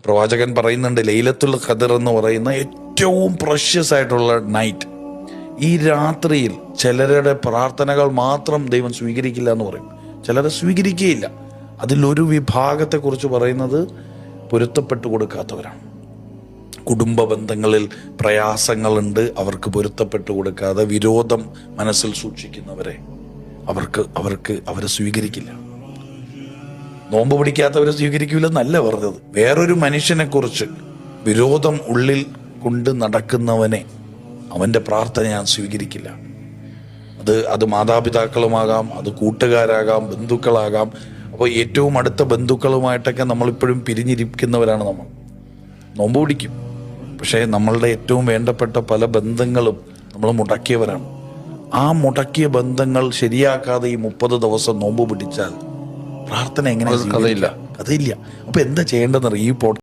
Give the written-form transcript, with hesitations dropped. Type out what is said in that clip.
പ്രവാചകൻ പറയുന്നുണ്ട്, ലൈലത്തുൽ ഖദർ എന്ന് പറയുന്ന ഏറ്റവും പ്രഷ്യസ് ആയിട്ടുള്ള നൈറ്റ്, ഈ രാത്രിയിൽ ചിലരുടെ പ്രാർത്ഥനകൾ മാത്രം ദൈവം സ്വീകരിക്കില്ല എന്ന് പറയും, ചിലരെ സ്വീകരിക്കുകയില്ല. അതിലൊരു വിഭാഗത്തെക്കുറിച്ച് പറയുന്നത് പൊരുത്തപ്പെട്ടു കൊടുക്കാത്തവരാണ്. കുടുംബ ബന്ധങ്ങളിൽ പ്രയാസങ്ങളുണ്ട്, അവർക്ക് പൊരുത്തപ്പെട്ടു കൊടുക്കാതെ വിരോധം മനസ്സിൽ സൂക്ഷിക്കുന്നവരെ അവരെ സ്വീകരിക്കില്ല. നോമ്പ് പിടിക്കാത്തവരെ സ്വീകരിക്കില്ലെന്നല്ല പറഞ്ഞത്, വേറൊരു മനുഷ്യനെ കുറിച്ച് വിരോധം ഉള്ളിൽ കൊണ്ട് നടക്കുന്നവനെ, അവൻ്റെ പ്രാർത്ഥന ഞാൻ സ്വീകരിക്കില്ല. അത് മാതാപിതാക്കളുമാകാം, അത് കൂട്ടുകാരാകാം, ബന്ധുക്കളാകാം. അപ്പോൾ ഏറ്റവും അടുത്ത ബന്ധുക്കളുമായിട്ടൊക്കെ നമ്മളിപ്പോഴും പിരിഞ്ഞിരിക്കുന്നവരാണ്. നമ്മൾ നോമ്പ് പിടിക്കും, പക്ഷേ നമ്മളുടെ ഏറ്റവും വേണ്ടപ്പെട്ട പല ബന്ധങ്ങളും നമ്മൾ മുടക്കിയവരാണ്. ആ മുടക്കിയ ബന്ധങ്ങൾ ശരിയാക്കാതെ ഈ 30 ദിവസം നോമ്പ് പിടിച്ചാൽ പ്രാർത്ഥന എങ്ങനെ? കഥയില്ല. അപ്പോൾ എന്താ ചെയ്യേണ്ടതെന്നറിയാം? ഈ